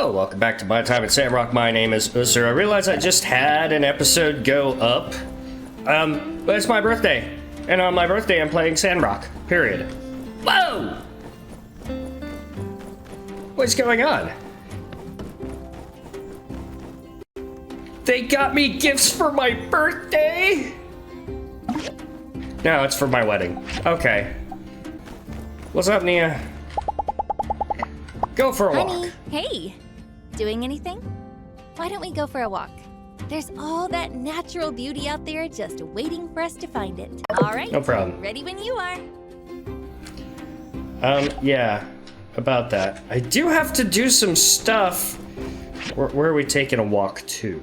Hello, welcome back to My Time at Sandrock. My name is Ussur. I realize I just had an episode go up, but it's my birthday, and on my birthday I'm playing Sandrock, period. Whoa! What's going on? They got me gifts for my birthday? No, it's for my wedding. Okay. What's up, Nia? Go for a walk. Honey, hey. Doing anything? Why don't we go for a walk? There's all that natural beauty out there just waiting for us to find it. All right. No problem. Ready when you are. Yeah, about that. I do have to do some stuff. Where are we taking a walk to?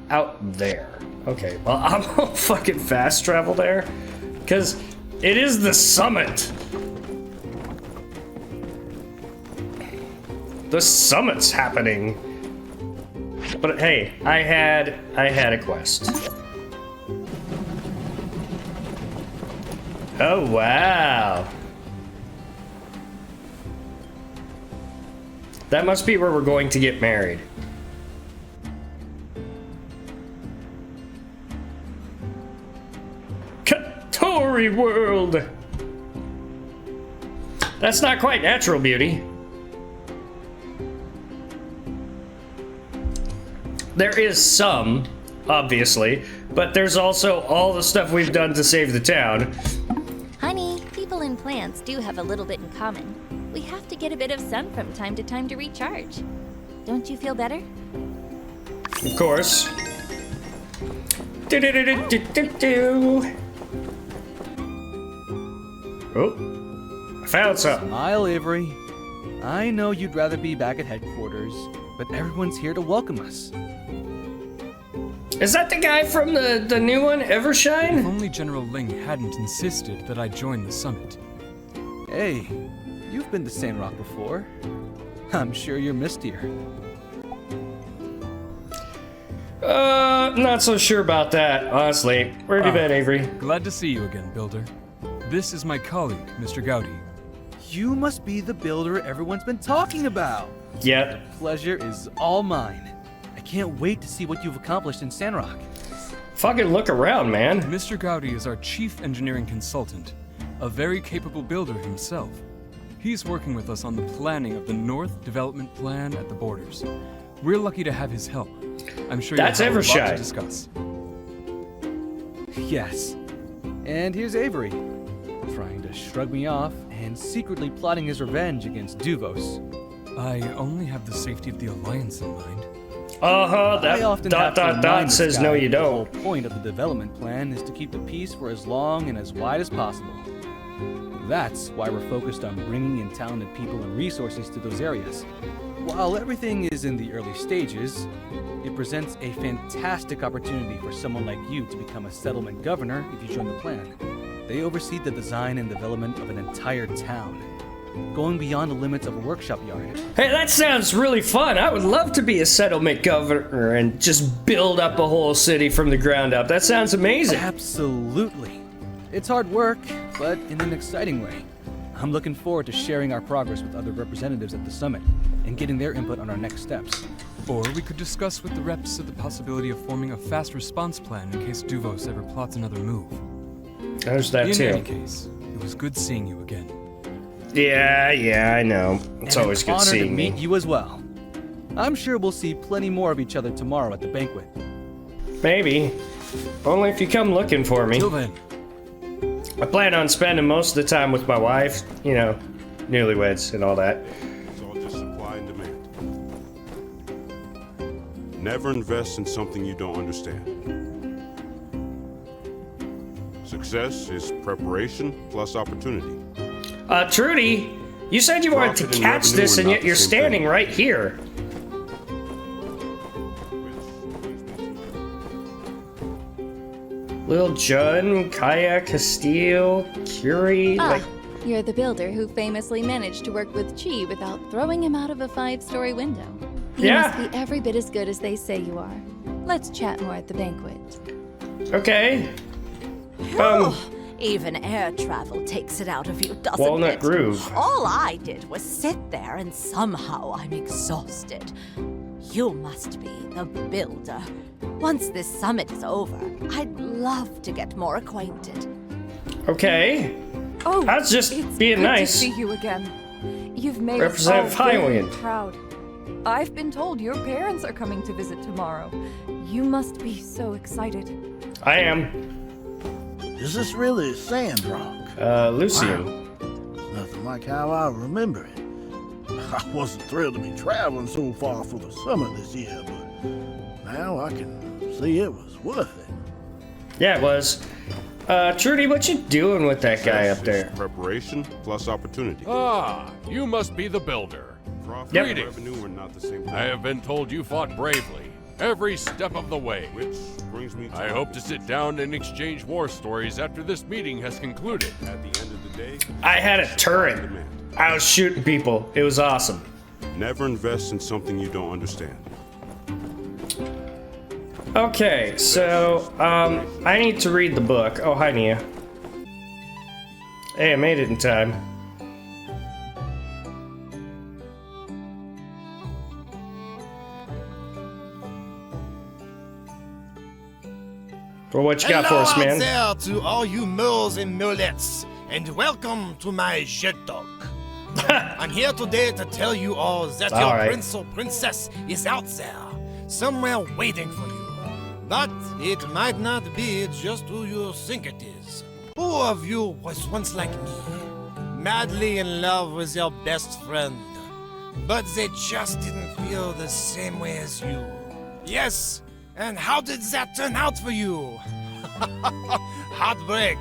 Out there. Okay, well, I'm gonna fucking fast travel there, because it is the summit. The summit's happening. But hey, I had a quest. Oh wow. That must be where we're going to get married. Katori world. That's not quite natural beauty. There is some, obviously, but there's also all the stuff we've done to save the town. Honey, people and plants do have a little bit in common. We have to get a bit of sun from time to time to recharge. Don't you feel better? Of course. Do-do-do-do-do-do. Oh, I found something. Smile, Avery. I know you'd rather be back at headquarters, but everyone's here to welcome us. Is that the guy from the new one, Evershine? If only General Ling hadn't insisted that I join the summit. Hey, you've been to Sandrock before. I'm sure you're missed here. Not so sure about that, honestly. Where have you been, Avery? Glad to see you again, Builder. This is my colleague, Mr. Gowdy. You must be the builder everyone's been talking about. Yep. The pleasure is all mine. I can't wait to see what you've accomplished in Sandrock. Fucking look around, man. Mr. Gowdy is our chief engineering consultant, a very capable builder himself. He's working with us on the planning of the North Development Plan at the borders. We're lucky to have his help. I'm sure That's you'll have a lot Evershine. to discuss. Yes. And here's Avery, trying to shrug me off and secretly plotting his revenge against Duvos. I only have the safety of the Alliance in mind. I often have to remind this says guy no you The don't. whole point of the development plan is to keep the peace for as long and as wide as possible. That's why we're focused on bringing in talented people and resources to those areas. While everything is in the early stages, it presents a fantastic opportunity for someone like you to become a settlement governor if you join the plan. They oversee the design and development of an entire town, going beyond the limits of a workshop yard. Hey, that sounds really fun. I would love to be a settlement governor and just build up a whole city from the ground up. That sounds amazing. Absolutely. It's hard work, but in an exciting way. I'm looking forward to sharing our progress with other representatives at the summit and getting their input on our next steps. Or we could discuss with the reps the possibility of forming a fast response plan in case Duvos ever plots another move. There's that In too. any case, it was good seeing you again. Yeah, I know. It's And always an good honor seeing to meet me. you as well. I'm sure we'll see plenty more of each other tomorrow at the banquet. Maybe. Only if you come looking for me. Till then, I plan on spending most of the time with my wife, you know, newlyweds and all that. It's all just supply and demand. Never invest in something you don't understand. Success is preparation plus opportunity. Trudy, you said you wanted to Profit and catch revenue this are and not yet the you're same standing thing. right here. Lil Jun, Kaya, Castile, Curie, like... You're the builder who famously managed to work with Chi without throwing him out of a 5-story window. You Yeah. must be every bit as good as they say you are. Let's chat more at the banquet. Okay. Even air travel takes it out of you, doesn't Walnut it? Grove. All I did was sit there and somehow I'm exhausted. You must be the builder. Once this summit is over, I'd love to get more acquainted. Okay. Oh, I was just it's being good nice. to see you again. You've made Representative us all very Highwind. proud. I've been told your parents are coming to visit tomorrow. You must be so excited. I am. Is this really Sandrock? Lucian. It's nothing like how I remember it. I wasn't thrilled to be traveling so far for the summit this year, but now I can see it was worth it. Yeah, it was. Trudy, what you doing with that guy up Success there? is preparation plus opportunity. Ah, you must be the builder. Profit Yep. and Greetings. revenue are not the same thing. I have been told you fought bravely, every step of the way. Which brings me to I hope to sit down and exchange war stories after this meeting has concluded. At the end of the day, I had a supply and turret. demand. I was shooting people. It was awesome. Never invest in something you don't understand. Okay, so, I need to read the book. Oh, hi, Nia. Hey, I made it in time. Well, what you got for us, Hello man? out there to all you moles and molettes, and welcome to my jet talk. I'm here today to tell you all that All your right. prince or princess is out there, somewhere waiting for you. But it might not be just who you think it is. Who of you was once like me, madly in love with your best friend, but they just didn't feel the same way as you? Yes, and how did that turn out for you? Heartbreak,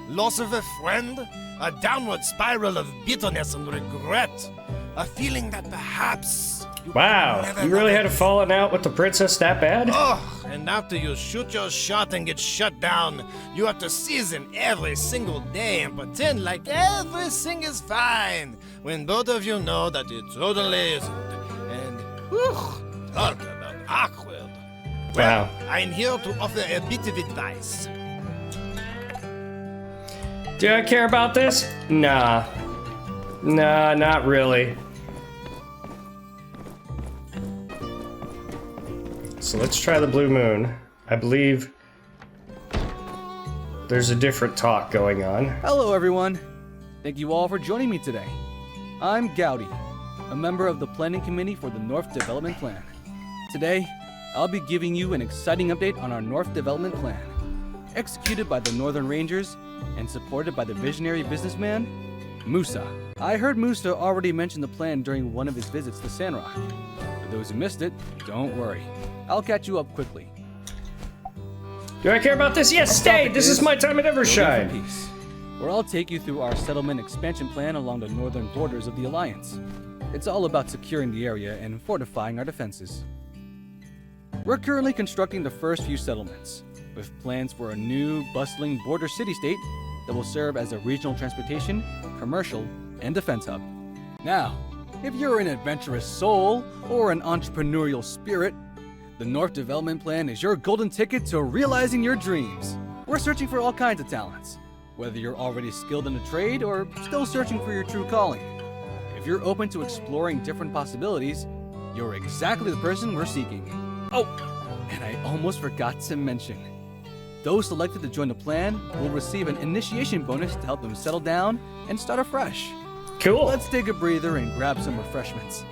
loss of a friend, a downward spiral of bitterness and regret, a feeling that perhaps you Wow, never you really loved had a again. falling out with the princess that bad? Oh, and after you shoot your shot and get shut down, you have to season every single day and pretend like everything is fine, when both of you know that it totally isn't. And, whew, talk about awkward. Well, Wow. I'm here to offer a bit of advice. Do I care about this? Nah. Nah, not really. So let's try the blue moon. I believe there's a different talk going on. Hello, everyone. Thank you all for joining me today. I'm Gowdy, a member of the Planning Committee for the North Development Plan. Today, I'll be giving you an exciting update on our North Development Plan, executed by the Northern Rangers and supported by the visionary businessman, Musa. I heard Musa already mention the plan during one of his visits to Sandrock. For those who missed it, don't worry. I'll catch you up quickly. Do I care about this? Yes, stay! topic This is is my time to never Building for shine. Peace, where I'll take you through our settlement expansion plan along the northern borders of the Alliance. It's all about securing the area and fortifying our defenses. We're currently constructing the first few settlements, with plans for a new, bustling border city-state that will serve as a regional transportation, commercial, and defense hub. Now, if you're an adventurous soul or an entrepreneurial spirit, the North Development Plan is your golden ticket to realizing your dreams. We're searching for all kinds of talents, whether you're already skilled in a trade or still searching for your true calling. If you're open to exploring different possibilities, you're exactly the person we're seeking. Oh, and I almost forgot to mention. Those selected to join the plan will receive an initiation bonus to help them settle down and start afresh. Cool. Let's take a breather and grab some refreshments.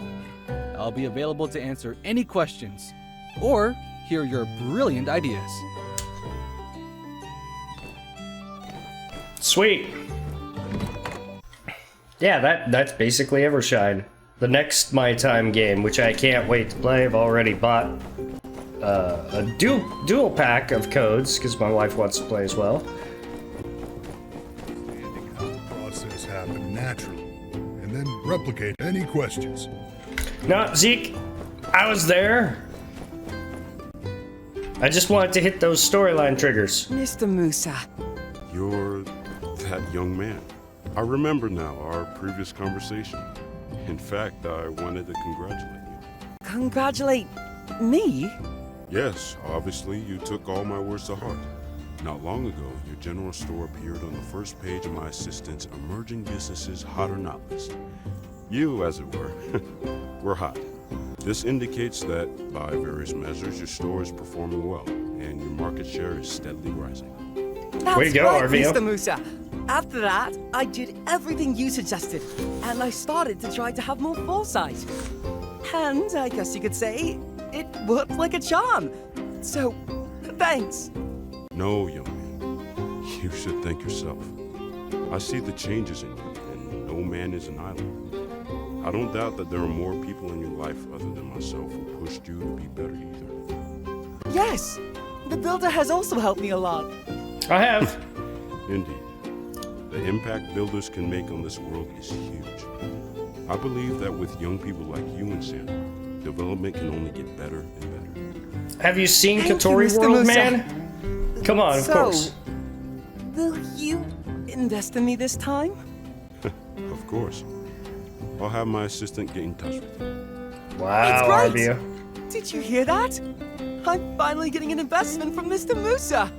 I'll be available to answer any questions or hear your brilliant ideas. Sweet. Yeah, that's basically Evershine. The next My Time game, which I can't wait to play. I've already bought a dual pack of codes because my wife wants to play as well. Understanding how the process happened naturally, and then replicate any questions. No, Zeke, I was there. I just wanted to hit those storyline triggers. Mr. Musa. You're that young man. I remember now our previous conversation. In fact, I wanted to congratulate you. Congratulate me? Yes, obviously you took all my words to heart. Not long ago, your general store appeared on the first page of my assistant's Emerging Businesses Hot or Not list. You, as it were, were hot. This indicates that, by various measures, your store is performing well, and your market share is steadily rising. That's Way to go, right, RVO. Mr. Musa. After that, I did everything you suggested, and I started to try to have more foresight. And I guess you could say, it worked like a charm. So, thanks. No, young man. You should thank yourself. I see the changes in you, and no man is an island. I don't doubt that there are more people in your life other than myself who pushed you to be better either. Yes, the builder has also helped me a lot. I have. Indeed. The impact builders can make on this world is huge. I believe that with young people like you and Sandrock, development can only get better and better. Have you seen Thank you, Katori Mr. World, Musa. man? Come on, of course. Will you invest in me this time? Of course. I'll have my assistant get in touch with you. Wow, It's great. RVO. Did you hear that? I'm finally getting an investment from Mr. Musa.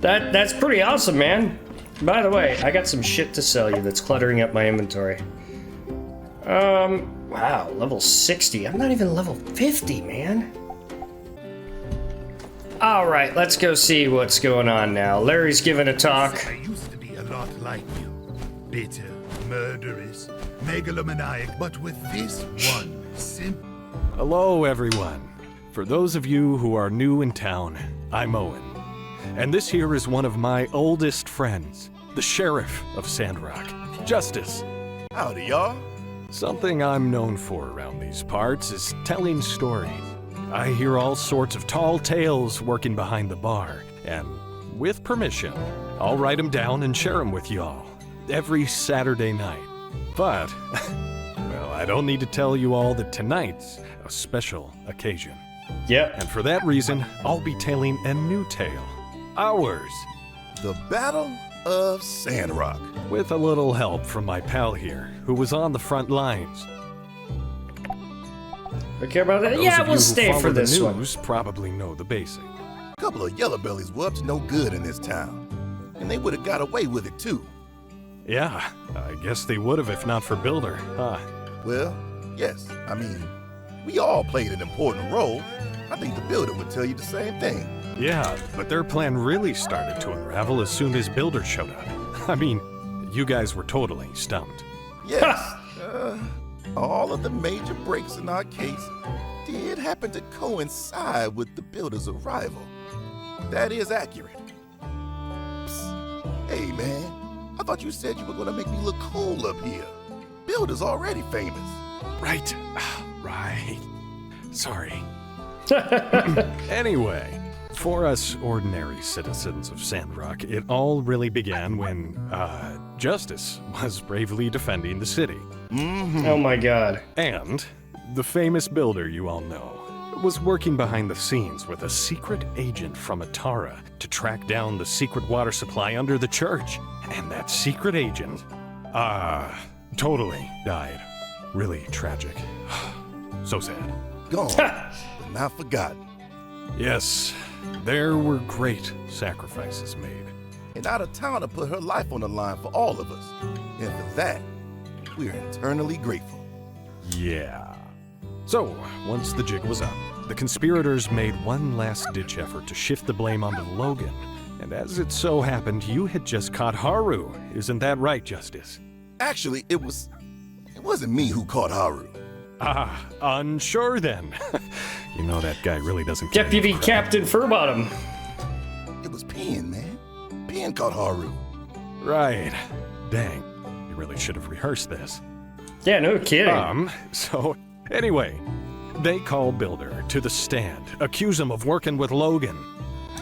That's pretty awesome, man. By the way, I got some shit to sell you that's cluttering up my inventory. Wow, level 60. I'm not even level 50, man. All right, let's go see what's going on now. Larry's giving a talk. I used to be a lot like you. Bitter, murderous, megalomaniac, but with this one simple... Hello, everyone. For those of you who are new in town, I'm Owen. And this here is one of my oldest friends, the Sheriff of Sandrock, Justice. Howdy, y'all. Something I'm known for around these parts is telling stories. I hear all sorts of tall tales working behind the bar, and with permission, I'll write them down and share them with y'all every Saturday night. But, well, I don't need to tell you all that tonight's a special occasion. Yep. And for that reason, I'll be telling a new tale. Ours. The Battle of Sandrock. With a little help from my pal here, who was on the front lines. We care about that? Those Yeah, of we'll you who stay follow for the this one. news probably know the basic. A couple of yellow bellies were up to no good in this town. And they would have got away with it, too. Yeah, I guess they would have if not for Builder, huh? Well, yes. I mean, we all played an important role. I think the builder would tell you the same thing. Yeah, but their plan really started to unravel as soon as Builder showed up. I mean, you guys were totally stumped. Yes. All of the major breaks in our case did happen to coincide with the builder's arrival. That is accurate. Psst. Hey, man. I thought you said you were going to make me look cool up here. Builder's already famous. Right. Right. Sorry. Anyway, for us ordinary citizens of Sandrock, it all really began when, Justice was bravely defending the city. Oh my god. And the famous builder you all know was working behind the scenes with a secret agent from Atara to track down the secret water supply under the church. And that secret agent, totally died. Really tragic. So sad. Gone, but not forgotten. Yes, there were great sacrifices made. And out of town to put her life on the line for all of us. And for that, we're eternally grateful. Yeah. So, once the jig was up, the conspirators made one last-ditch effort to shift the blame onto Logan. And as it so happened, you had just caught Haru. Isn't that right, Justice? Actually, it wasn't me who caught Haru. Ah, unsure then. You know that guy really doesn't care. Deputy Captain Furbottom. It was Penn, man. Penn caught Haru. Right. Dang. You really should have rehearsed this. Yeah, no kidding. So, anyway, they call Builder to the stand, accuse him of working with Logan.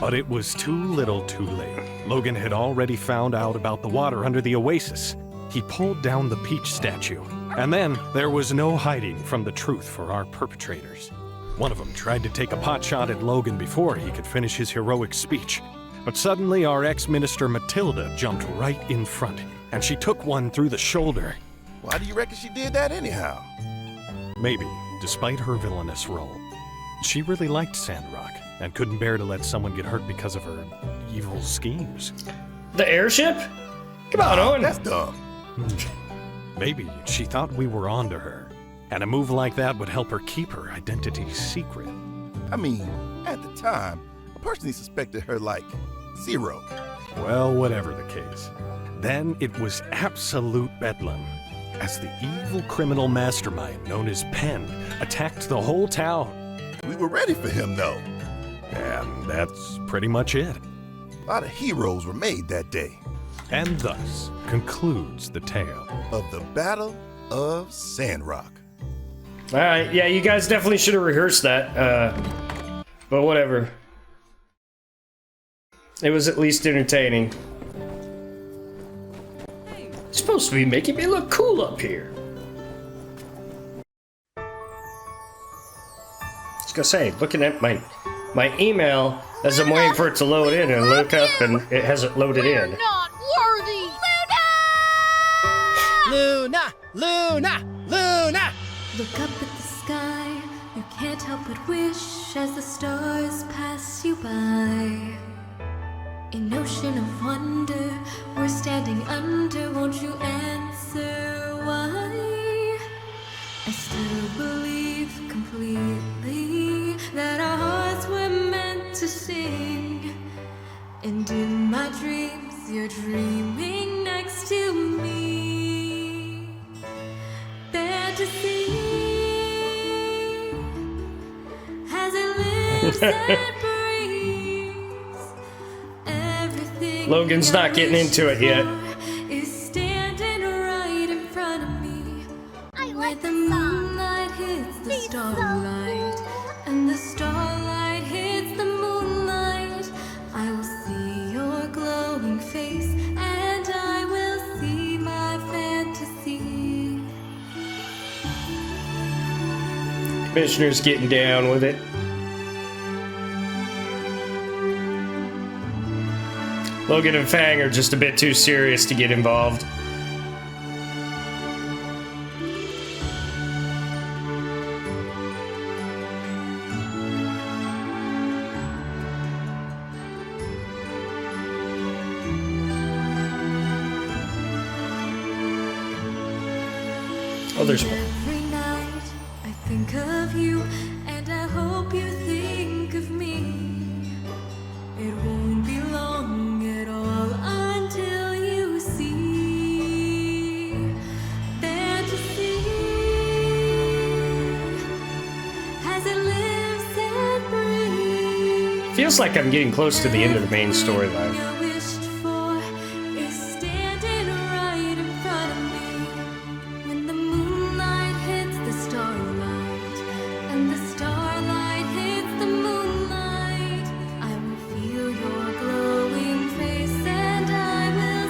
But it was too little too late. Logan had already found out about the water under the oasis. He pulled down the peach statue. And then there was no hiding from the truth for our perpetrators. One of them tried to take a potshot at Logan before he could finish his heroic speech. But suddenly our ex-minister Matilda jumped right in front, and she took one through the shoulder. Why do you reckon she did that anyhow? Maybe, despite her villainous role, she really liked Sandrock. and couldn't bear to let someone get hurt because of her evil schemes. The airship? Come on, Owen. That's dumb. Maybe she thought we were onto her, and a move like that would help her keep her identity secret. I mean, at the time, I personally suspected her like zero. Well, whatever the case. Then it was absolute bedlam, as the evil criminal mastermind known as Penn attacked the whole town. We were ready for him, though. And that's pretty much it. A lot of heroes were made that day. And thus concludes the tale of the Battle of Sandrock. Alright, yeah, you guys definitely should have rehearsed that, but whatever. It was at least entertaining. It's supposed to be making me look cool up here. I was gonna say, looking at my email as I'm waiting for it to load in, and look up and it hasn't loaded in. Not worthy! Luna! Luna! Luna! Look up at the sky, you can't help but wish as the stars pass you by. An ocean of wonder, we're standing under, won't you answer why? I still believe completely that our hearts were meant to sing. And in my dreams, you're dreaming next to me. Fantasy as it lives and breathes. Everything Logan's not getting into it yet. is standing right in front of me. Where the moonlight hits the starlight, and the starlight hits the moonlight, I will see your glowing face, and I will see my fantasy. Commissioner's getting down with it. Logan and Fang are just a bit too serious to get involved. Oh, there's more. Every night I think of you, and I hope you think of me. It won't be long at all until you see fantasy as it lives and breathes. Feels like I'm getting close to the end of the main storyline. You wished for is standing right in front of me. When the moonlight hits the starlight, and the starlight hits the moonlight, I will feel your glowing face, and I will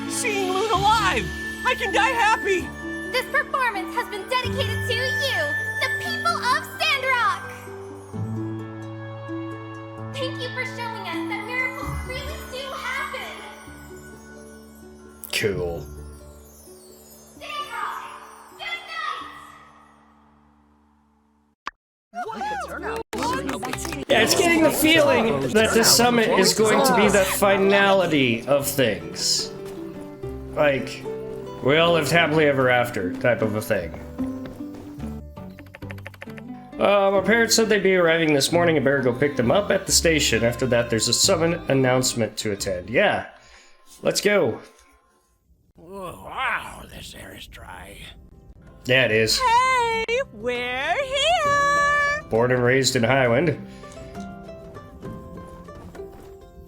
see. Seeing Luna live! I can die happy! This performance has been dedicated to you, the people of Sandrock! Thank you for showing us that miracles really do happen! Cool. Sandrock! Good night! Yeah, it's getting the feeling that the summit is going to be the finality of things. Like, we all lived happily ever after type of a thing. My parents said they'd be arriving this morning. I better go pick them up at the station. After that, there's a summit announcement to attend. Yeah, let's go. Oh, wow, this air is dry. Yeah, it is. Hey, we're here! Born and raised in Highwind.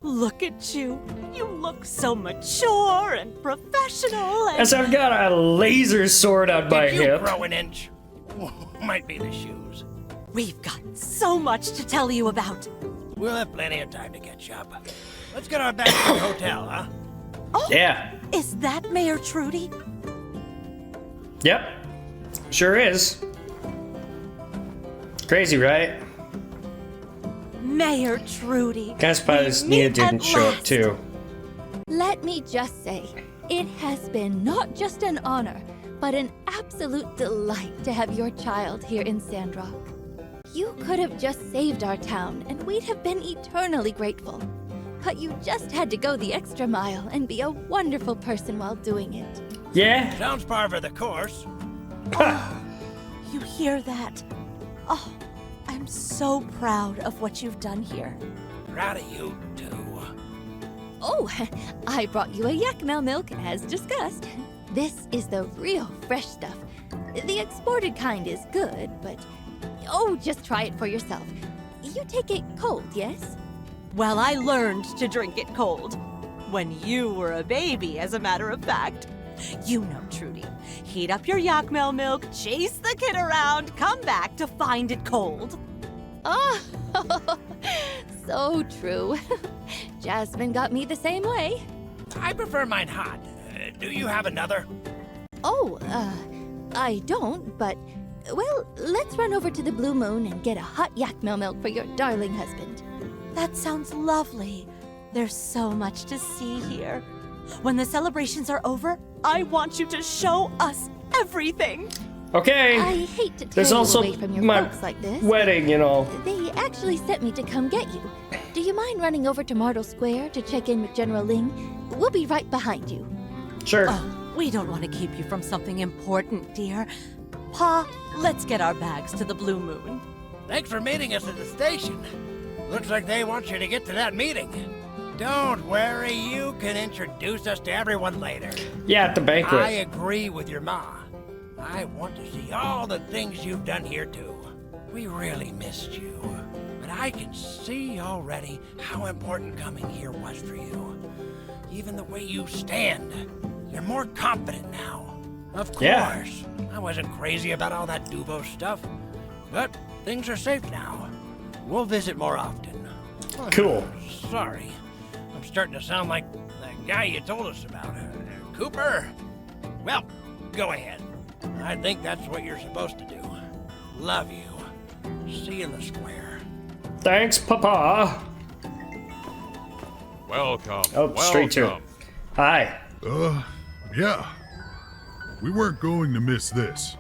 Look at you. You look so mature and professional and... As I've got a laser sword on my Did you hip. grow an inch? Might be the shoes. We've got so much to tell you about. We'll have plenty of time to catch up. Let's get on back to the hotel, huh? Oh, Yeah. is that Mayor Trudy? Yep. Sure is. Crazy, right? Mayor Trudy. Kind of surprised Nia didn't show up too. Let me just say, it has been not just an honor, but an absolute delight to have your child here in Sandrock. You could have just saved our town, and we'd have been eternally grateful. But you just had to go the extra mile and be a wonderful person while doing it. Yeah? Sounds par for the course. You hear that? Oh, I'm so proud of what you've done here. Proud of you, too. Oh, I brought you a Yakmel milk, as discussed. This is the real fresh stuff. The exported kind is good, but... Oh, just try it for yourself. You take it cold, yes? Well, I learned to drink it cold. When you were a baby, as a matter of fact. You know, Trudy. Heat up your Yakmel milk, chase the kid around, come back to find it cold. Oh, so true. Jasmine got me the same way. I prefer mine hot. Do you have another? Oh, I don't, but... Well, let's run over to the Blue Moon and get a hot Yakmel milk for your darling husband. That sounds lovely. There's so much to see here. When the celebrations are over, I want you to show us everything. Okay. I hate to tear There's you also away from your my folks like this. wedding, you know. They actually sent me to come get you. Do you mind running over to Martle Square to check in with General Ling? We'll be right behind you. Sure. Oh, we don't want to keep you from something important, dear. Pa, let's get our bags to the Blue Moon. Thanks for meeting us at the station. Looks like they want you to get to that meeting. Don't worry, you can introduce us to everyone later. Yeah, at the banquet. I agree with your ma. I want to see all the things you've done here too. We really missed you. But I can see already how important coming here was for you. Even the way you stand. You're more confident now. Of course. Yeah. I wasn't crazy about all that Duvo stuff. But things are safe now. We'll visit more often. Cool. Sorry. I'm starting to sound like that guy you told us about. Cooper? Well, go ahead. I think that's what you're supposed to do. Love you. See you in the square. Thanks, Papa. Welcome. Oh, straight to it. Hi. Yeah. We weren't going to miss this.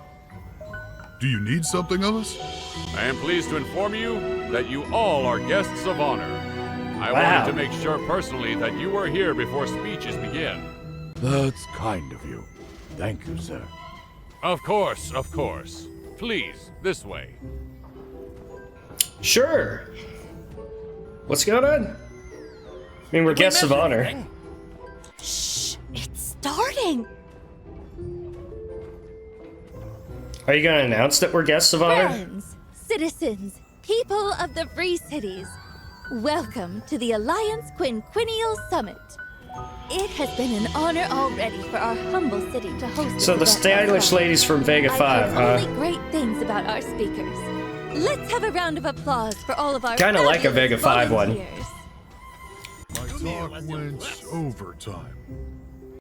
Do you need something of us? I am pleased to inform you that you all are guests of honor. I Wow. wanted to make sure personally that you were here before speeches begin. That's kind of you. Thank you, sir. Of course, of course. Please, this way. Sure. What's going on? I mean, we're guests of honor. Shh, it's starting. Are you going to announce that we're guests of honor? Friends, citizens, people of the Free Cities, welcome to the Alliance Quinquennial Summit. It has been an honor already for our humble city to host this So the event stylish ourselves. ladies from Vega 5, I've heard huh? only great things about our speakers. Let's have a round of applause for all of our Kinda like a fabulous Vega 5 one. volunteers. My talk went overtime.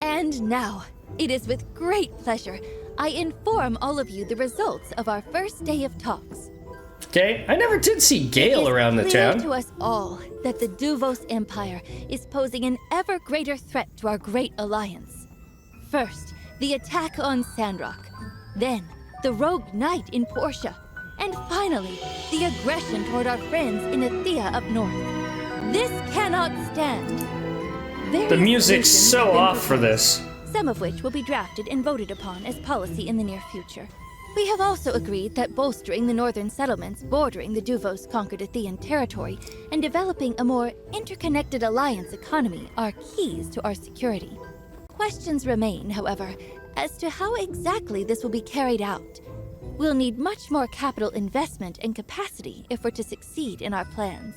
And now, it is with great pleasure I inform all of you the results of our first day of talks. Okay, I never did see Gale around the Clear town. to us all that the Duvos Empire is posing an ever greater threat to our great alliance. First, the attack on Sandrock. Then, the rogue knight in Portia. And finally, the aggression toward our friends in Athea up north. This cannot stand. The Various music's solutions so have been off for this. some of which will be drafted and voted upon as policy in the near future. We have also agreed that bolstering the northern settlements bordering the Duvos conquered Athean territory and developing a more interconnected alliance economy are keys to our security. Questions remain, however, as to how exactly this will be carried out. We'll need much more capital investment and capacity if we're to succeed in our plans.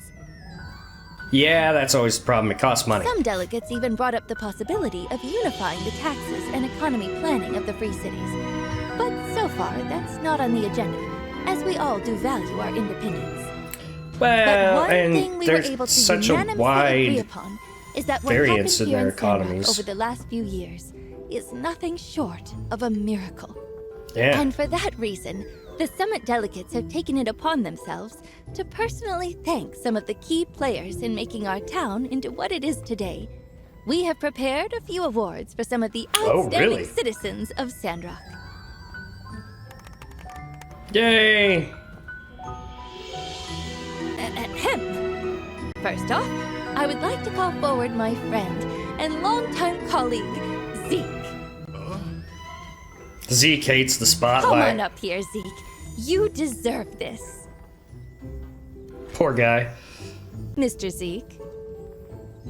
Yeah, that's always the problem. It costs money. Some delegates even brought up the possibility of unifying the taxes and economy planning of the Free Cities. But so far, that's not on the agenda, as we all do value our independence. Well, But one thing and we were there's able to such a unanimously agree wide upon is that what variance happened in here their in Sandrock economies. over the last few years is nothing short of a miracle. Yeah. And for that reason, the summit delegates have taken it upon themselves to personally thank some of the key players in making our town into what it is today. We have prepared a few awards for some of the outstanding really? citizens of Sandrock. Yay! Ahem. First off, I would like to call forward my friend and longtime colleague, Zeke. Zeke hates the Come spotlight. on up here, Zeke. You deserve this. Poor guy. Mr. Zeke.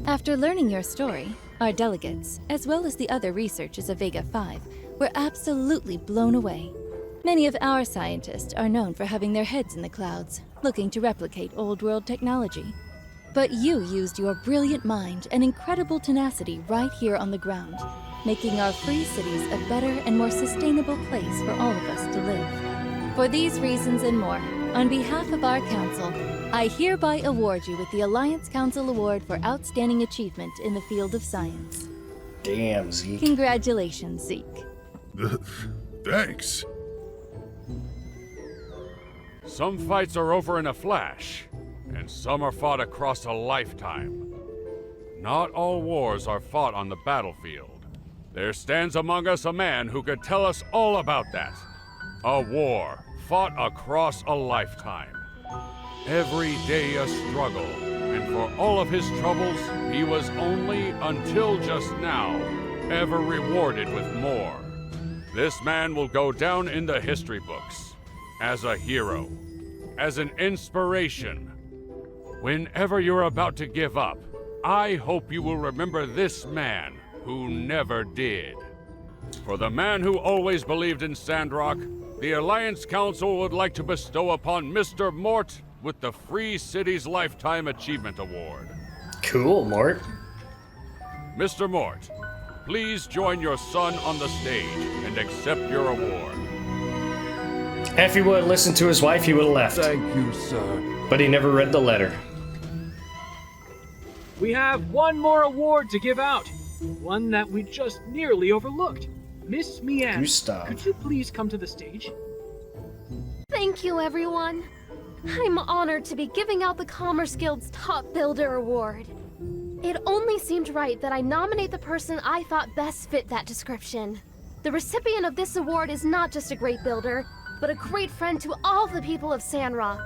After learning your story, our delegates, as well as the other researchers of Vega 5, were absolutely blown away. Many of our scientists are known for having their heads in the clouds, looking to replicate old-world technology. But you used your brilliant mind and incredible tenacity right here on the ground, making our free cities a better and more sustainable place for all of us to live. For these reasons and more, on behalf of our council, I hereby award you with the Alliance Council Award for Outstanding Achievement in the field of science. Damn, Zeke. Congratulations, Zeke. Thanks. Some fights are over in a flash, and some are fought across a lifetime. Not all wars are fought on the battlefield. There stands among us a man who could tell us all about that. A war fought across a lifetime. Every day a struggle, and for all of his troubles, he was only, until just now, ever rewarded with more. This man will go down in the history books as a hero, as an inspiration. Whenever you're about to give up, I hope you will remember this man who never did. For the man who always believed in Sandrock, the Alliance Council would like to bestow upon Mr. Mort with the Free Cities Lifetime Achievement Award. Cool, Mort. Mr. Mort, please join your son on the stage and accept your award. If he would have listened to his wife, he would have left. Thank you, sir. But he never read the letter. We have one more award to give out. One that we just nearly overlooked. Miss Mian, Gustav. could you please come to the stage? Thank you, everyone. I'm honored to be giving out the Commerce Guild's Top Builder Award. It only seemed right that I nominate the person I thought best fit that description. The recipient of this award is not just a great builder, but a great friend to all the people of Sandrock.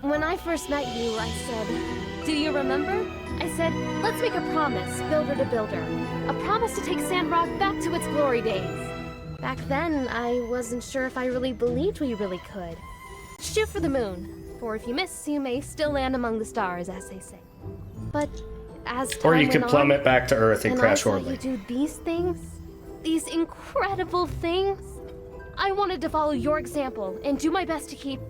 When I first met you, I said, do you remember? I said, let's make a promise, builder to builder. A promise to take Sandrock back to its glory days. Back then, I wasn't sure if I really believed we really could. Shoot for the moon, for if you miss, you may still land among the stars, as they say. But as time Or you could went plummet on, back to Earth and crash I saw horribly. you do these things, these incredible things. I wanted to follow your example and do my best to keep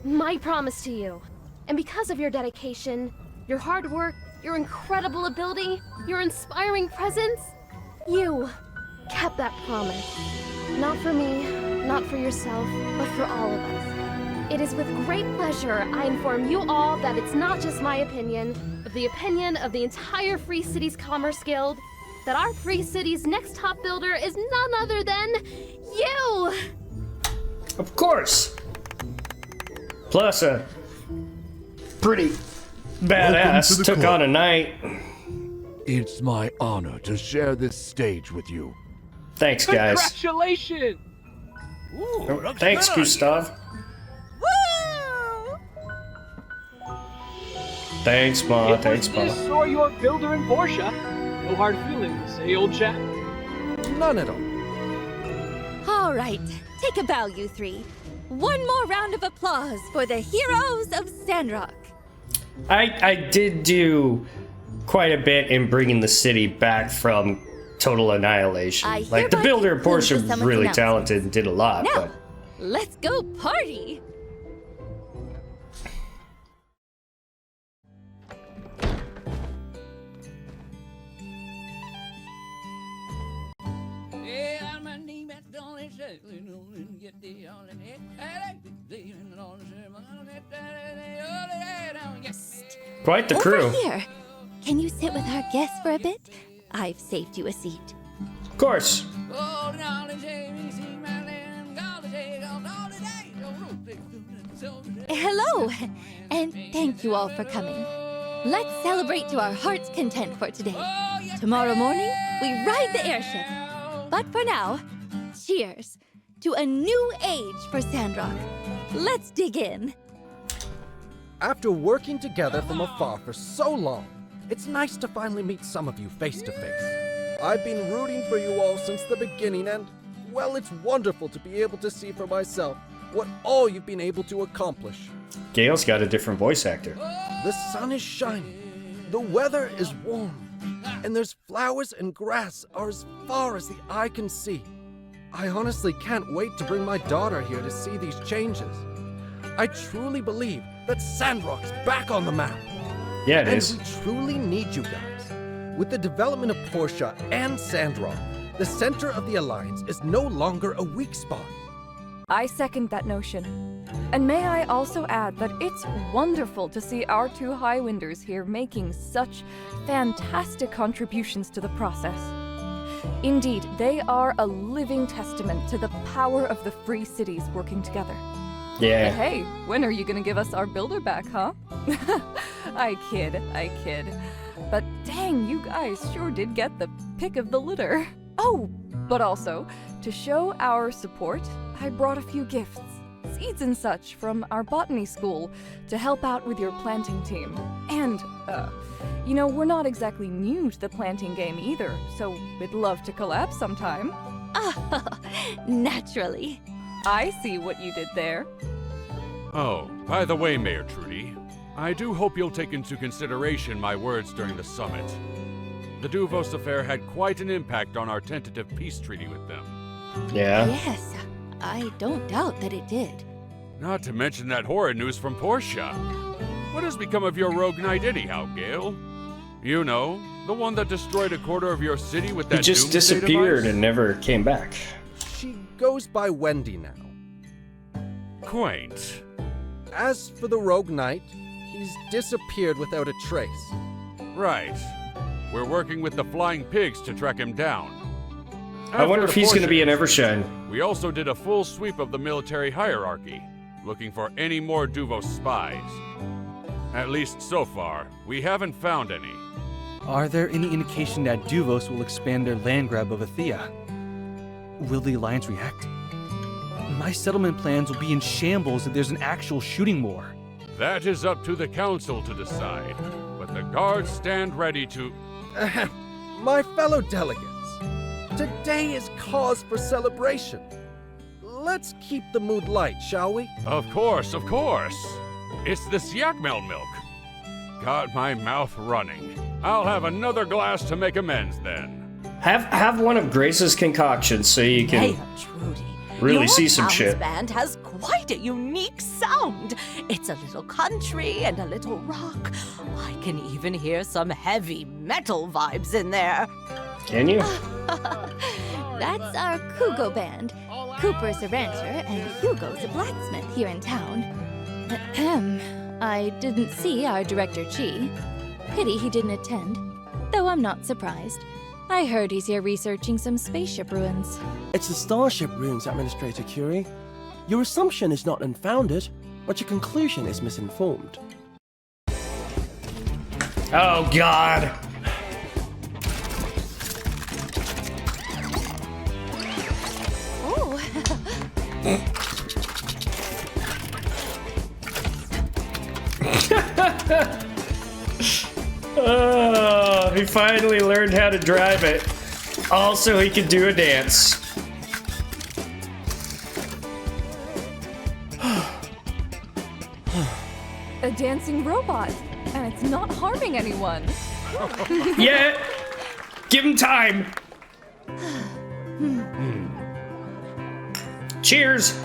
my promise to you. And because of your dedication, your hard work, your incredible ability, your inspiring presence, you kept that promise. Not for me, not for yourself, but for all of us. It is with great pleasure I inform you all that it's not just my opinion, but the opinion of the entire Free Cities Commerce Guild, that our Free Cities' next top builder is none other than you! Of course! Plus a pretty badass took on a knight. It's my honor to share this stage with you. Thanks, guys. Congratulations! Thanks, Gustav. Thanks, Ma. Thanks, Ma. This or your builder in Portia. No hard feelings, eh, old chap? None at all. All right, take a bow, you three. One more round of applause for the heroes of Sandrock. I did do quite a bit in bringing the city back from total annihilation. Like, the hereby builder of conclude Portia the was summit's really announcement. talented and did a lot, Now, but let's go party! quite the crew. Over here. Can you sit with our guests for a bit? I've saved you a seat. Of course. Hello, and thank you all for coming. Let's celebrate to our heart's content for today. Tomorrow morning, we ride the airship. But for now, cheers to a new age for Sandrock. Let's dig in. After working together from afar for so long, it's nice to finally meet some of you face to face. I've been rooting for you all since the beginning, and, well, it's wonderful to be able to see for myself what all you've been able to accomplish. Gail's got a different voice actor. The sun is shining, the weather is warm, and there's flowers and grass are as far as the eye can see. I honestly can't wait to bring my daughter here to see these changes. I truly believe that Sandrock's back on the map. Yeah, it is. And we truly need you guys. With the development of Portia and Sandrock, the center of the Alliance is no longer a weak spot. I second that notion. And may I also add that it's wonderful to see our two Highwinders here making such fantastic contributions to the process. Indeed, they are a living testament to the power of the free cities working together. Yeah. But hey, when are you gonna give us our builder back, huh? I kid. But dang, you guys sure did get the pick of the litter. Oh, but also, to show our support, I brought a few gifts. Seeds and such from our botany school to help out with your planting team. And, you know, we're not exactly new to the planting game either, so we'd love to collab sometime. Oh, naturally. I see what you did there. Oh, by the way, Mayor Trudy, I do hope you'll take into consideration my words during the summit. The Duvos affair had quite an impact on our tentative peace treaty with them. Yeah. Yes, I don't doubt that it did. Not to mention that horrid news from Portia. What has become of your rogue knight anyhow, Gale? You know, the one that destroyed a quarter of your city with that He just doomsday disappeared device? and never came back. She goes by Wendy now. Quaint. As for the rogue knight, he's disappeared without a trace. Right. We're working with the Flying Pigs to track him down. I wonder if he's going to be in Portia Evershine. We also did a full sweep of the military hierarchy, looking for any more Duvos spies. At least so far, we haven't found any. Are there any indication that Duvos will expand their land grab of Athea? Will the Alliance react? My settlement plans will be in shambles if there's an actual shooting war. That is up to the council to decide, but the guards stand ready to... My fellow delegates, today is cause for celebration. Let's keep the mood light, shall we? Of course, of course. It's the Yakmel milk. Got my mouth running. I'll have another glass to make amends then. Have one of Grace's concoctions so you can really see some shit. Your band has quite a unique sound. It's a little country and a little rock. I can even hear some heavy metal vibes in there. Can you? That's our Kugo band. Cooper's a rancher and Hugo's a blacksmith here in town. Ahem. I didn't see our director Chi. Pity he didn't attend. Though I'm not surprised. I heard he's here researching some spaceship ruins. It's the Starship ruins, Administrator Curie. Your assumption is not unfounded, but your conclusion is misinformed. Oh, God. Oh, he finally learned how to drive it. Also, he can do a dance. A dancing robot, and it's not harming anyone. Yeah, give him time. Cheers.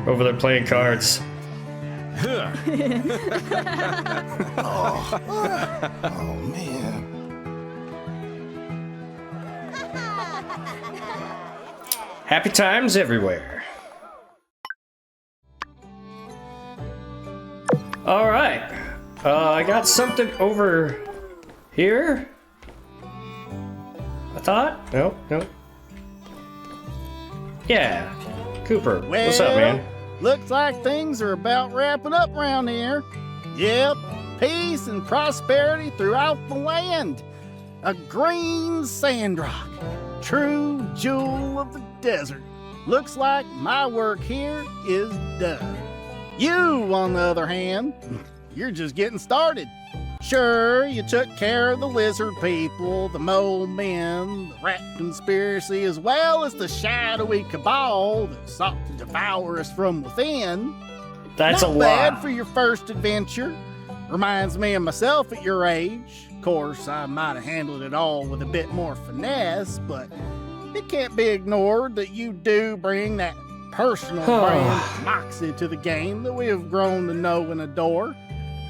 Over there playing cards. Oh, man. Happy times everywhere. All right. I got something over here. I thought. Nope. Yeah. Cooper, what's up, man? Looks like things are about wrapping up around here. Yep, peace and prosperity throughout the land. A green Sandrock, true jewel of the desert. Looks like my work here is done. You, on the other hand, you're just getting started. Sure, you took care of the lizard people, the mole men, the rat conspiracy, as well as the shadowy cabal that sought to devour us from within. That's Not a lot. bad for your first adventure. Reminds me of myself at your age. Of course, I might have handled it all with a bit more finesse, but it can't be ignored that you do bring that personal brand of moxie to the game that we have grown to know and adore.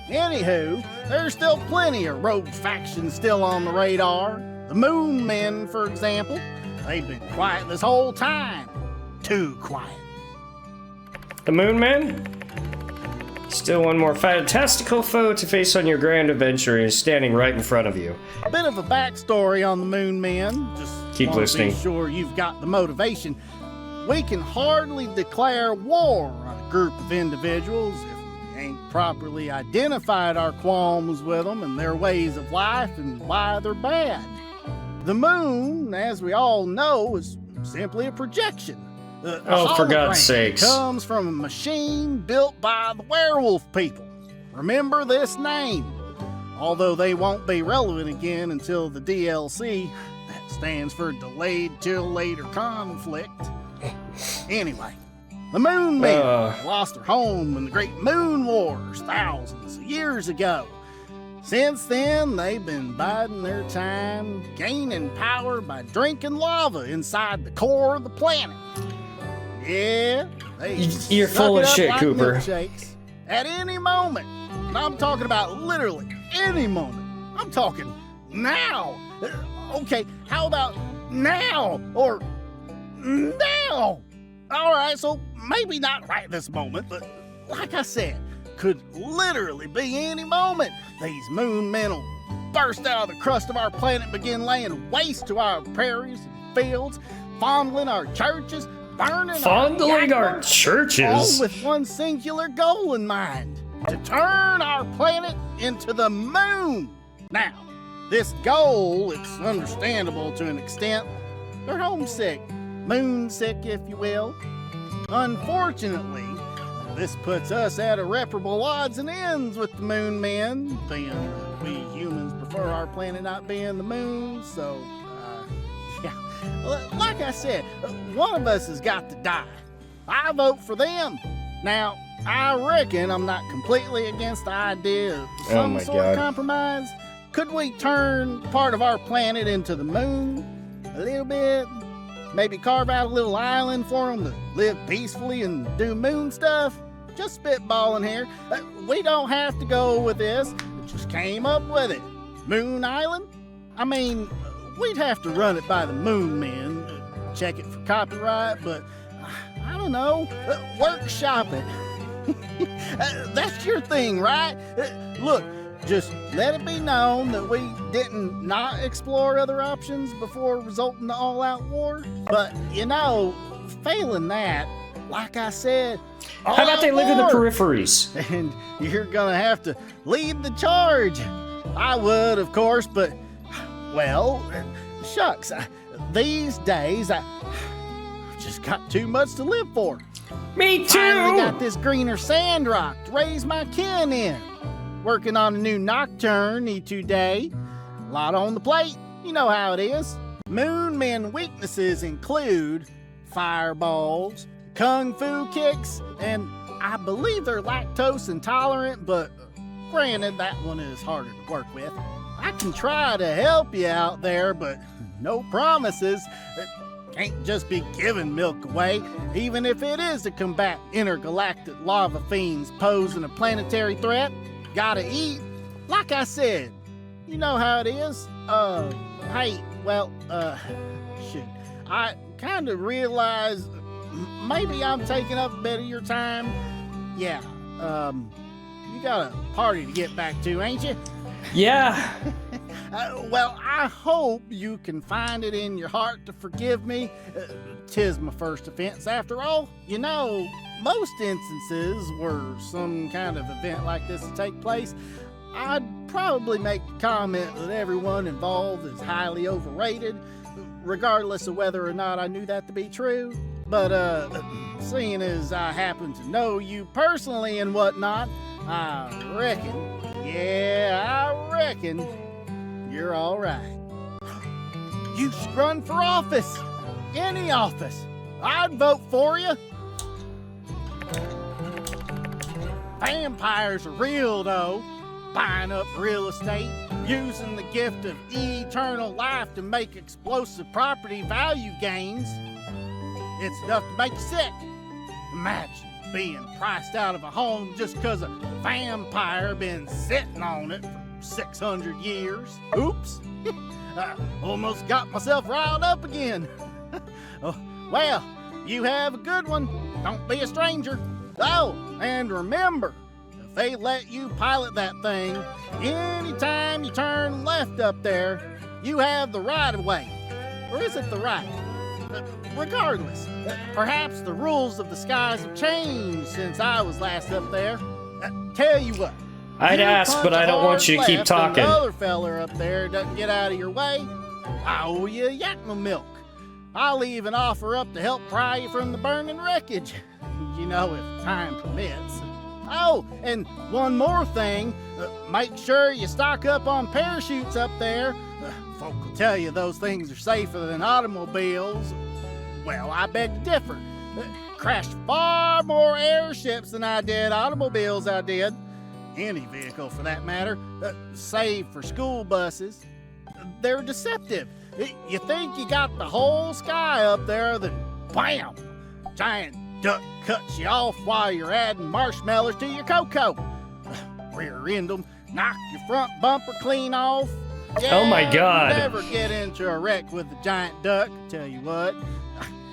Anywho, there's still plenty of rogue factions still on the radar. The Moon Men, for example. They've been quiet this whole time. Too quiet. The Moon Man? Still one more fantastical foe to face on your grand adventure is standing right in front of you. A bit of a backstory on the Moon Men. Just Keep wanna listening. Be sure you've got the motivation. We can hardly declare war on a group of individuals if we ain't properly identified our qualms with them and their ways of life and why they're bad. The moon, as we all know, is simply a projection. Oh, for God's hologram sakes. Comes from a machine built by the werewolf people. Remember this name. Although they won't be relevant again until the DLC. That stands for Delayed Till Later Conflict. Anyway, the Moon Men lost their home in the Great Moon Wars thousands of years ago. Since then, they've been biding their time, gaining power by drinking lava inside the core of the planet. Yeah, You're full of shit, like Cooper. milkshakes at any moment. And I'm talking about literally any moment. I'm talking now. Okay, how about now or now? All right, so maybe not right this moment, but like I said, could literally be any moment. These moon men will burst out of the crust of our planet and begin laying waste to our prairies and fields, fondling our churches, burning Fondling our yakworks, churches? all with one singular goal in mind, to turn our planet into the moon. Now, this goal, it's understandable to an extent. They're homesick, moonsick, if you will. Unfortunately, this puts us at irreparable odds and ends with the moon men, being that we humans prefer our planet not being the moon, so, yeah. Like I said, one of us has got to die. I vote for them. Now, I reckon I'm not completely against the idea of some sort of compromise. Could we turn part of our planet into the moon? A little bit? Maybe carve out a little island for them to live peacefully and do moon stuff? Just spitballing here. We don't have to go with this. We just came up with it. Moon Island? I mean, we'd have to run it by the Moon Men, check it for copyright, but I don't know, workshop it. That's your thing, right? Look, just let it be known that we didn't not explore other options before resorting to all-out war. But, you know, failing that, like I said, how about they live in the peripheries? And you're gonna have to lead the charge. I would, of course, but, well, shucks, these days, I've just got too much to live for. Me too! Finally got this greener Sandrock to raise my kin in. Working on a new Nocturne today. A lot on the plate, you know how it is. Moon Men weaknesses include fireballs, kung fu kicks, and I believe they're lactose intolerant, but granted, that one is harder to work with. I can try to help you out there, but no promises. Can't just be giving milk away, even if it is to combat intergalactic lava fiends posing a planetary threat. Gotta eat. Like I said, you know how it is. Hey, well, shoot. I kind of realize maybe I'm taking up a bit of your time. Yeah, you got a party to get back to, ain't you? Yeah. Well, I hope you can find it in your heart to forgive me. 'Tis my first offense, after all. You know, most instances where some kind of event like this will take place, I'd probably make the comment that everyone involved is highly overrated, regardless of whether or not I knew that to be true. But, seeing as I happen to know you personally and whatnot, I reckon you're all right. You should run for office. Any office. I'd vote for you. Vampires are real, though. Buying up real estate, using the gift of eternal life to make explosive property value gains. It's enough to make you sick. Imagine being priced out of a home just because a vampire been sitting on it for 600 years. Oops. I almost got myself riled up again. Oh, well, you have a good one. Don't be a stranger. Oh, and remember, if they let you pilot that thing, anytime you turn left up there, you have the right of way. Or is it the right? Regardless, perhaps the rules of the skies have changed since I was last up there. Tell you what. I'd ask, but I don't want you to keep talking. The other feller up there doesn't get out of your way. I owe you yakma milk. I'll even offer up to help pry you from the burning wreckage. You know, if time permits. Oh, and one more thing. Make sure you stock up on parachutes up there. Folk will tell you those things are safer than automobiles. Well, I beg to differ. Crashed far more airships than I did automobiles I did. Any vehicle for that matter, save for school buses. They're deceptive. You think you got the whole sky up there, then bam! Giant duck cuts you off while you're adding marshmallows to your cocoa. Rear end them, knock your front bumper clean off. Yeah, oh my God. Never get into a wreck with a giant duck, tell you what.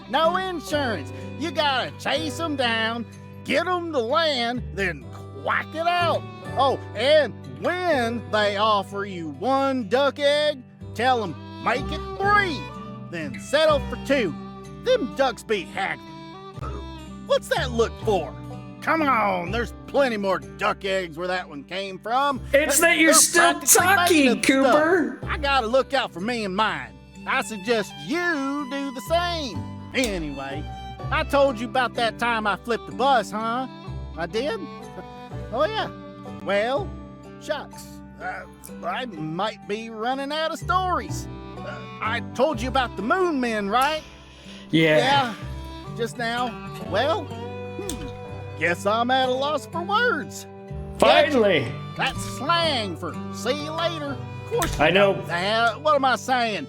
No insurance. You gotta chase them down, get them to land, then whack it out. Oh, and when they offer you 1 duck egg, tell them make it 3, then settle for 2. Them ducks be haggling. What's that look for? Come on, there's plenty more duck eggs where that one came from. It's that you're still talking, Cooper. Stuff. I gotta look out for me and mine. I suggest you do the same. Anyway, I told you about that time I flipped the bus, huh? I did? Oh, yeah. Well, shucks. I might be running out of stories. I told you about the moon men, right? Yeah. Just now. Well, guess I'm at a loss for words. Finally. That's slang for see you later. Of course I know. That. What am I saying?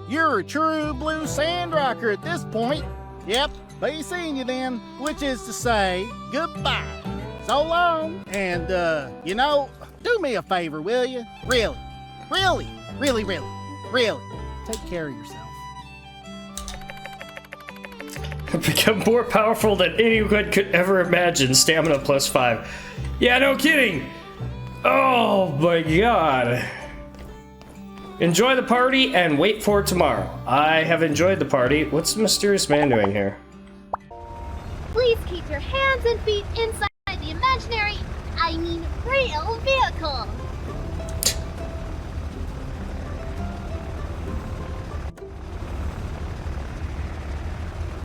You're a true blue Sandrocker at this point. Yep, be seeing you then, which is to say, goodbye. So long, and, you know, do me a favor, will you? Really, take care of yourself. I've become more powerful than anyone could ever imagine. Stamina +5. Yeah, no kidding. Oh my God. Enjoy the party and wait for tomorrow. I have enjoyed the party. What's the mysterious man doing here? Please keep your hands and feet inside the imaginary, I mean real vehicle.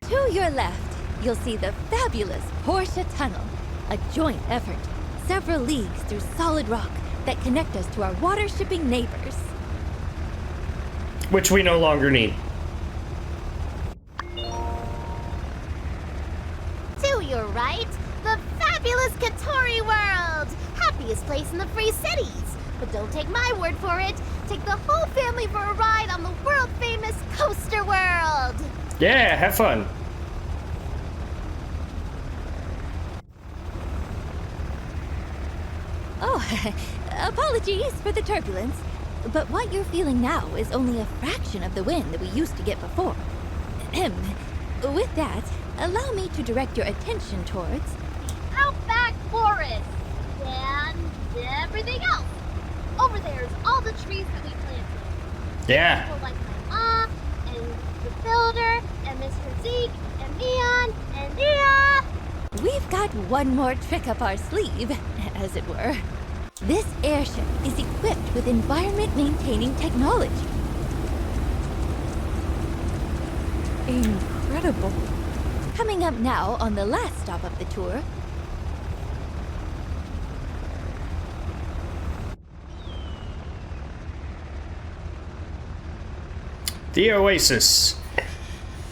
To your left, you'll see the fabulous Porsche Tunnel, a joint effort, several leagues through solid rock that connect us to our water-shipping neighbors. Which we no longer need. To your right, the fabulous Katori World! Happiest place in the Free Cities! But don't take my word for it. Take the whole family for a ride on the world-famous Coaster World! Yeah, have fun. Oh, apologies for the turbulence, but what you're feeling now is only a fraction of the wind that we used to get before. With that, allow me to direct your attention towards Outback Forest and everything else. Over there's all the trees that we planted. Yeah. People like my mom and the builder and Mr. Zeke and Neon and Nia. We've got one more trick up our sleeve, as it were. This airship is equipped with environment-maintaining technology. Incredible. Coming up now on the last stop of the tour. The Oasis.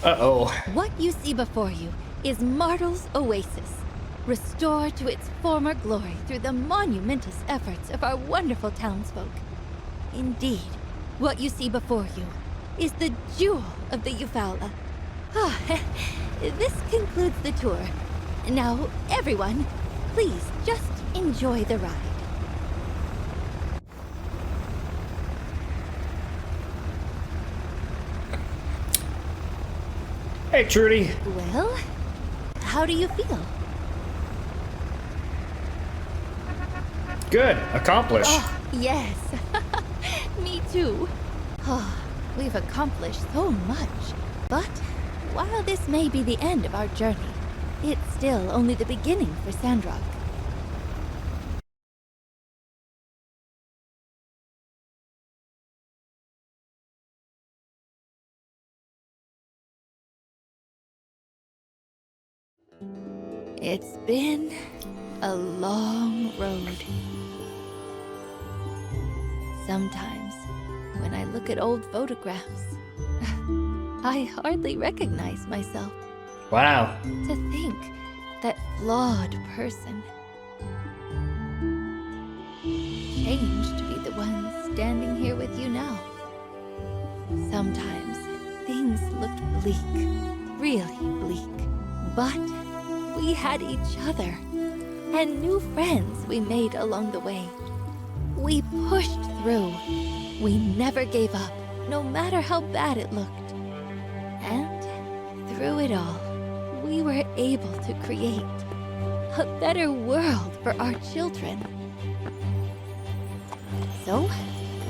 Uh-oh. What you see before you is Martel's Oasis, restored to its former glory through the monumentous efforts of our wonderful townsfolk. Indeed, what you see before you is the jewel of the Eufaula. This concludes the tour. Now, everyone, please just enjoy the ride. Hey, Trudy. Well, how do you feel? Good. Accomplished. Oh, yes. Me too. We've accomplished so much. But while this may be the end of our journey, it's still only the beginning for Sandrock. It's been a long road. Sometimes, when I look at old photographs, I hardly recognize myself. Wow. To think that flawed person changed to be the one standing here with you now. Sometimes things looked bleak, really bleak, but we had each other and new friends we made along the way. We pushed through. We never gave up, no matter how bad it looked. And through it all, we were able to create a better world for our children. So,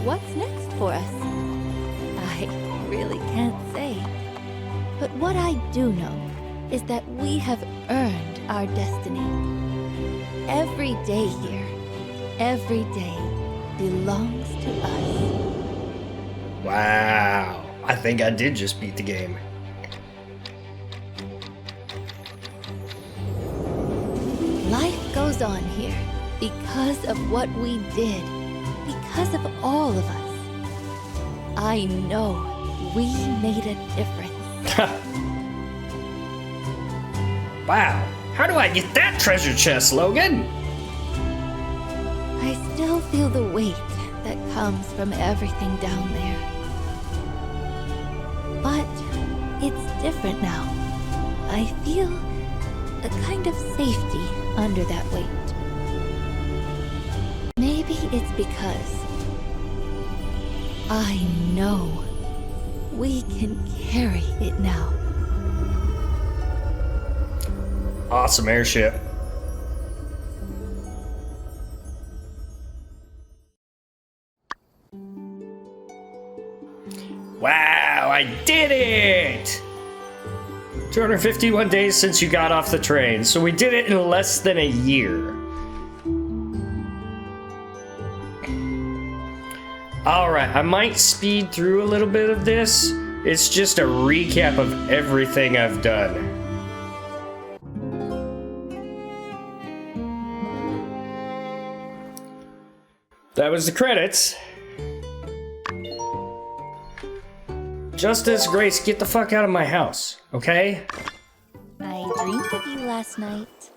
what's next for us? I really can't say. But what I do know is that we have earned our destiny. Every day here, every day belongs to us. Wow. I think I did just beat the game. Life goes on here because of what we did, because of all of us. I know we made a difference. Wow. How do I get that treasure chest, Logan? I still feel the weight that comes from everything down there. But it's different now. I feel a kind of safety under that weight. Maybe it's because I know we can carry it now. Awesome airship. Wow, I did it! 251 days since you got off the train, so we did it in less than a year. Alright, I might speed through a little bit of this. It's just a recap of everything I've done. That was the credits. Justice, Grace, get the fuck out of my house, okay? I dreamed of you last night.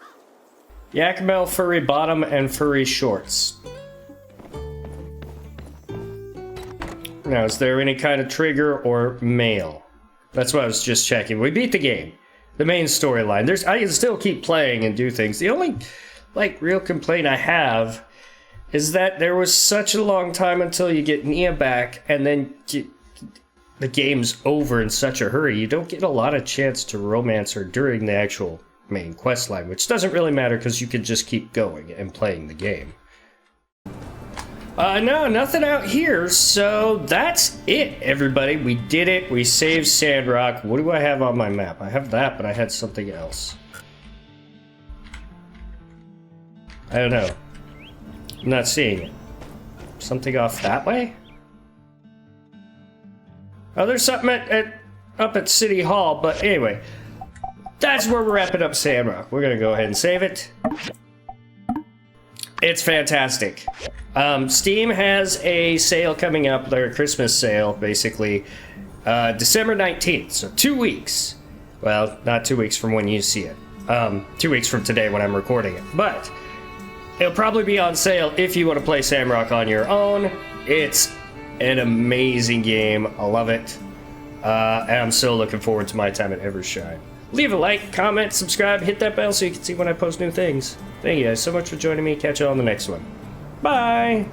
Yakmel, furry bottom, and furry shorts. Now, is there any kind of trigger or male? That's what I was just checking. We beat the game. The main storyline. I can still keep playing and do things. The only, real complaint I have is that there was such a long time until you get Nia back, and then the game's over in such a hurry. You don't get a lot of chance to romance her during the actual main quest line, which doesn't really matter because you can just keep going and playing the game. No, nothing out here, so that's it, everybody. We did it. We saved Sandrock. What do I have on my map? I have that, but I had something else. I don't know. I'm not seeing it. Something off that way? Oh, there's something up at City Hall, but anyway. That's where we're wrapping up Sandrock. We're gonna go ahead and save it. It's fantastic. Steam has a sale coming up, their Christmas sale, basically. December 19th, so 2 weeks. Well, not 2 weeks from when you see it. 2 weeks from today when I'm recording it. But it'll probably be on sale if you want to play Sandrock on your own. It's an amazing game. I love it. And I'm so looking forward to my time at Evershine. Leave a like, comment, subscribe, hit that bell so you can see when I post new things. Thank you guys so much for joining me. Catch you on the next one. Bye!